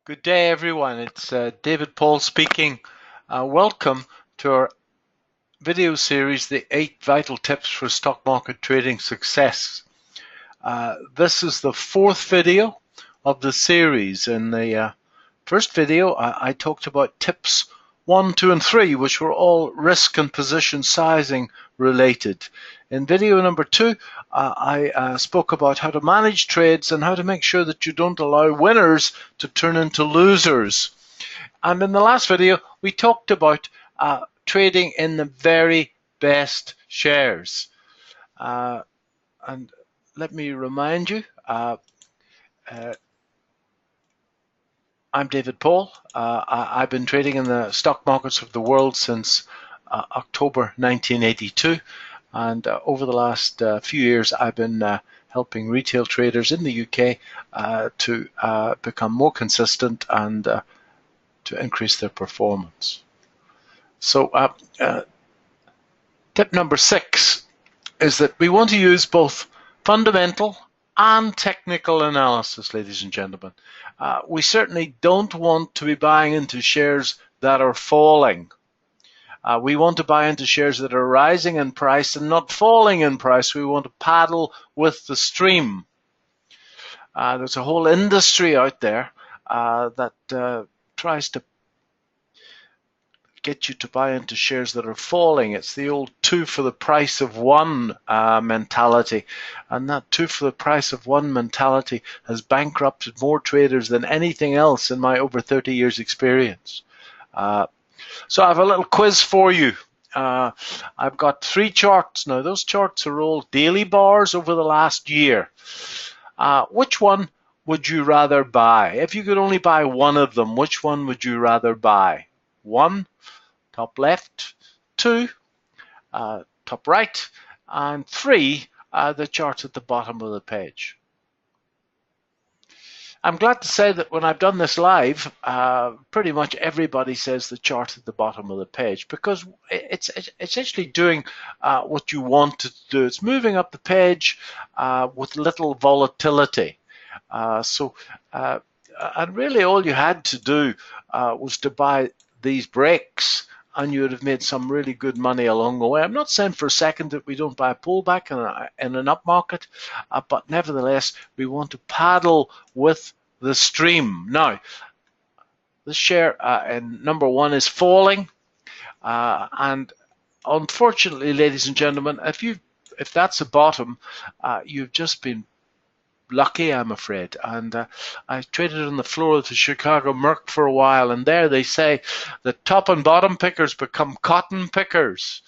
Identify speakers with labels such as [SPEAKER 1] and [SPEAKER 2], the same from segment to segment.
[SPEAKER 1] Good day, everyone. It's David Paul speaking. Welcome to our video series, The 8 Vital Tips for Stock Market Trading Success. This is the fourth video of the series. In the first video, I talked about tips 1, 2, and 3, which were all risk and position sizing related. In video number 2, I spoke about how to manage trades and how to make sure that you don't allow winners to turn into losers. And in the last video, we talked about trading in the very best shares. And let me remind you, I'm David Paul. I've been trading in the stock markets of the world since October 1982. And over the last few years, I've been helping retail traders in the UK to become more consistent and to increase their performance. So tip number 6 is that we want to use both fundamental and technical analysis, ladies and gentlemen. We certainly don't want to be buying into shares that are falling. We want to buy into shares that are rising in price and not falling in price. We want to paddle with the stream. There's a whole industry out there that tries to get you to buy into shares that are falling. It's the old 2 for the price of 1 mentality. And that 2 for the price of 1 mentality has bankrupted more traders than anything else in my over 30 years experience. So I have a little quiz for you. I've got 3 charts. Now those charts are all daily bars over the last year. Which one would you rather buy? If you could only buy one of them, which one would you rather buy? 1, top left, 2, top right, and 3, the chart at the bottom of the page. I'm glad to say that when I've done this live, pretty much everybody says the chart at the bottom of the page, because it's actually doing what you want it to do. It's moving up the page with little volatility. And really all you had to do was to buy these breaks, and you would have made some really good money along the way. I'm not saying for a second that we don't buy a pullback in an up market, but nevertheless, we want to paddle with the stream. Now, the share in number 1 is falling, and unfortunately, ladies and gentlemen, if that's a bottom, you've just been lucky, I'm afraid. And I traded on the floor of the Chicago Merc for a while, and there they say that top and bottom pickers become cotton pickers.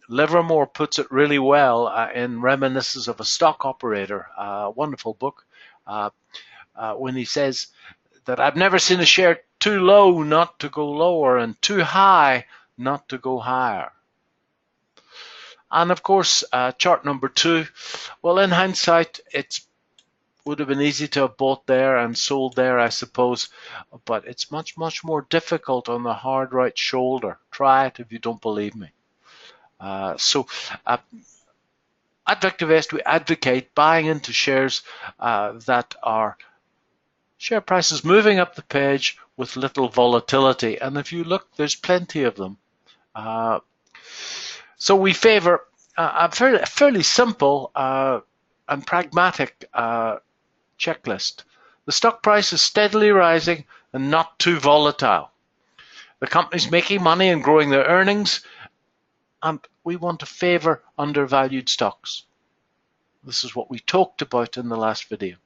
[SPEAKER 1] Livermore puts it really well in Reminiscences of a Stock Operator, wonderful book, when he says that I've never seen a share too low not to go lower and too high not to go higher. And of course, chart number 2, well, in hindsight, it would have been easy to have bought there and sold there, I suppose, but it's much, much more difficult on the hard right shoulder. Try it if you don't believe me. At VictorVest, we advocate buying into shares that are share prices moving up the page with little volatility. And if you look, there's plenty of them. So we favor a fairly simple and pragmatic checklist. The stock price is steadily rising and not too volatile. The company's making money and growing their earnings, and we want to favor undervalued stocks. This is what we talked about in the last video.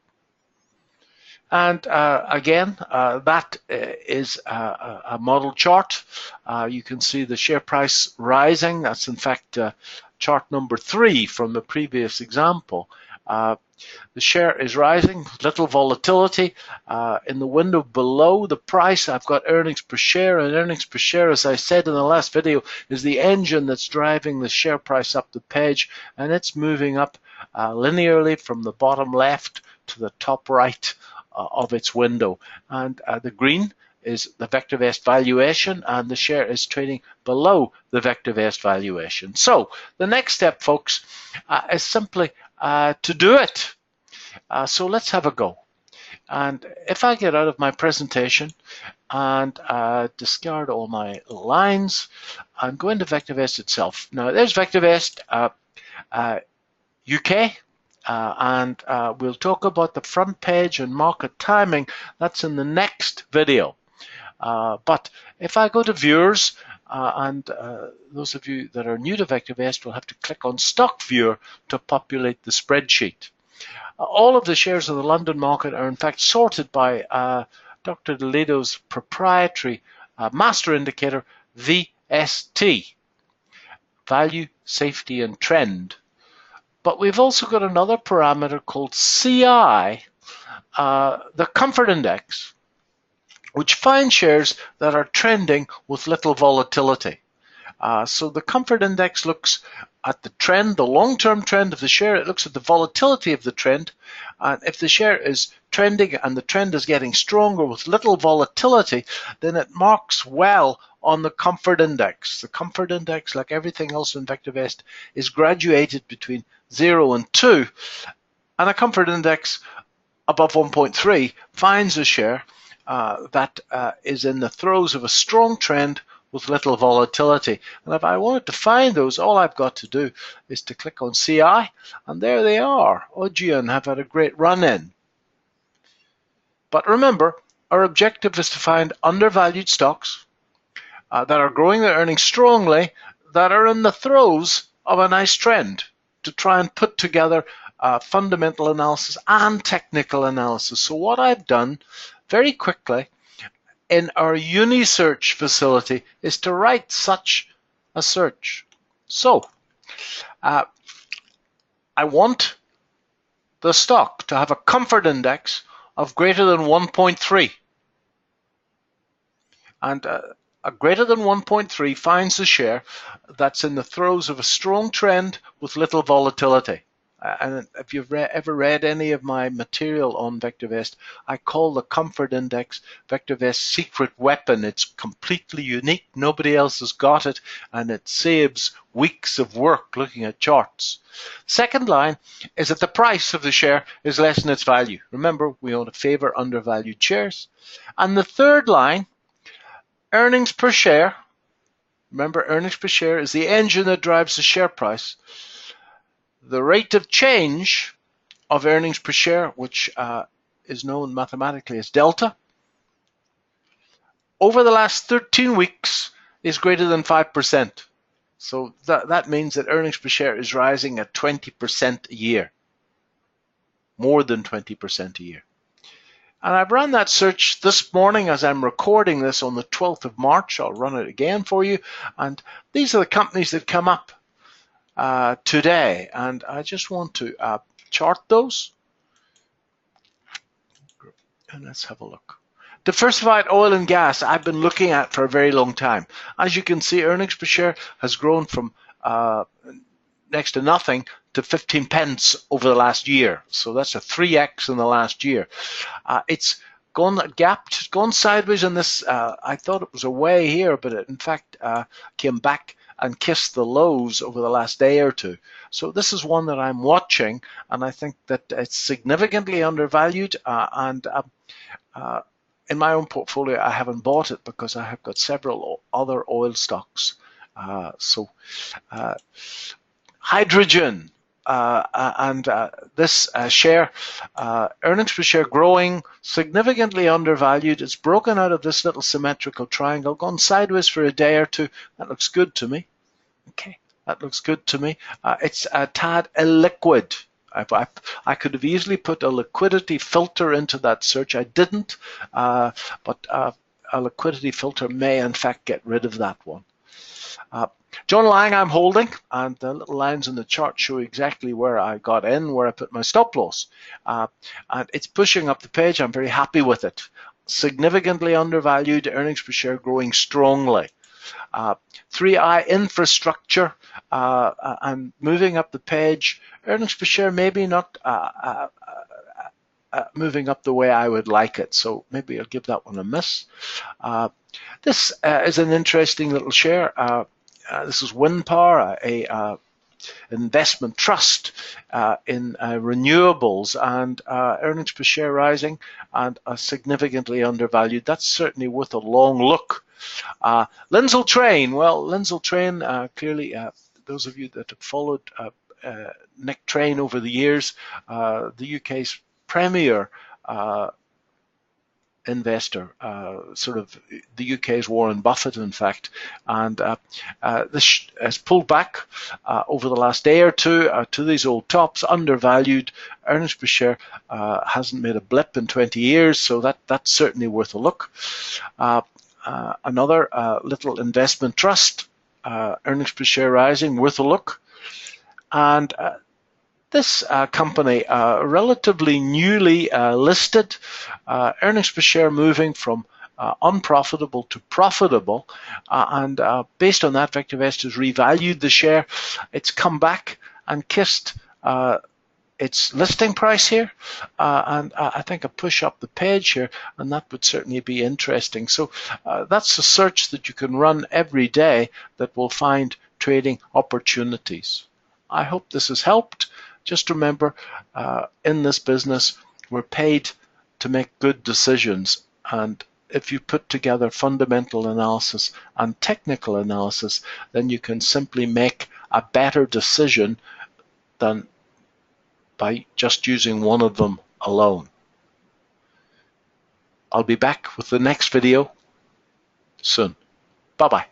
[SPEAKER 1] And again, that is a model chart. You can see the share price rising. That's in fact chart number 3 from the previous example. The share is rising, little volatility. In the window below the price, I've got earnings per share, and earnings per share, as I said in the last video, is the engine that's driving the share price up the page, and it's moving up linearly from the bottom left to the top right of its window. And the green is the VectorVest valuation, and the share is trading below the VectorVest valuation. So the next step, folks, is simply to do it. So let's have a go. And if I get out of my presentation and discard all my lines and go into VectorVest itself. Now there's VectorVest UK, and we'll talk about the front page and market timing. That's in the next video. But if I go to viewers, and those of you that are new to VectorVest will have to click on Stock Viewer to populate the spreadsheet. All of the shares of the London market are in fact sorted by Dr. Toledo's proprietary master indicator, VST, Value, Safety and Trend. But we've also got another parameter called CI, the Comfort Index, which finds shares that are trending with little volatility. So the Comfort Index looks at the trend, the long-term trend of the share. It looks at the volatility of the trend. And if the share is trending and the trend is getting stronger with little volatility, then it marks well on the Comfort Index. The Comfort Index, like everything else in VectorVest, is graduated between 0 and 2. And a Comfort Index above 1.3 finds a share that is in the throes of a strong trend with little volatility. And if I wanted to find those, all I've got to do is to click on CI, and there they are. Augean have had a great run in. But remember, our objective is to find undervalued stocks that are growing their earnings strongly, that are in the throes of a nice trend, to try and put together fundamental analysis and technical analysis. So what I've done very quickly in our UniSearch facility is to write such a search. So I want the stock to have a comfort index of greater than 1.3. And a greater than 1.3 finds the share that's in the throes of a strong trend with little volatility. And if you've ever read any of my material on VectorVest, I call the comfort index VectorVest's secret weapon. It's completely unique. Nobody else has got it, and it saves weeks of work looking at charts. Second line is that the price of the share is less than its value. Remember, we want to favor undervalued shares. And the third line, earnings per share. Remember, earnings per share is the engine that drives the share price. The rate of change of earnings per share, which is known mathematically as delta, over the last 13 weeks is greater than 5%. So that means that earnings per share is rising at 20% a year, more than 20% a year. And I've run that search this morning as I'm recording this on the 12th of March. I'll run it again for you. And these are the companies that come up today, and I just want to chart those. And let's have a look. Diversified oil and gas I've been looking at for a very long time. As you can see, earnings per share has grown from next to nothing to 15 pence over the last year. So that's a 3x in the last year. It's gone gapped, gone sideways in this. I thought it was away here, but it in fact came back and kissed the lows over the last day or two. So this is one that I'm watching, and I think that it's significantly undervalued. In my own portfolio, I haven't bought it because I have got several other oil stocks. Hydrogen. This share, earnings per share growing, significantly undervalued. It's broken out of this little symmetrical triangle, gone sideways for a day or two. That looks good to me. Okay, that looks good to me. It's a tad illiquid. I could have easily put a liquidity filter into that search. I didn't, but a liquidity filter may in fact get rid of that one. John Lang I'm holding, and the little lines in the chart show exactly where I got in, where I put my stop loss. And it's pushing up the page. I'm very happy with it. Significantly undervalued, earnings per share growing strongly. 3i Infrastructure, and moving up the page, earnings per share maybe not moving up the way I would like it, so maybe I'll give that one a miss. This is an interesting little share. This is Wind Power, a investment trust in renewables, and earnings per share rising and significantly undervalued. That's certainly worth a long look. Lindsell Train. Well, Lindsell Train, clearly, those of you that have followed Nick Train over the years, the UK's premier investor, sort of the UK's Warren Buffett, in fact, and this has pulled back over the last day or two to these old tops, undervalued. Earnings per share hasn't made a blip in 20 years, so that's certainly worth a look. Another little investment trust, earnings per share rising, worth a look. And this company, relatively newly listed, earnings per share moving from unprofitable to profitable, and based on that, VectorVest has revalued the share. It's come back and kissed its listing price here, and I think a push up the page here, and that would certainly be interesting. So that's a search that you can run every day that will find trading opportunities. I hope this has helped. Just remember, in this business, we're paid to make good decisions, and if you put together fundamental analysis and technical analysis, then you can simply make a better decision than by just using one of them alone. I'll be back with the next video soon. Bye-bye.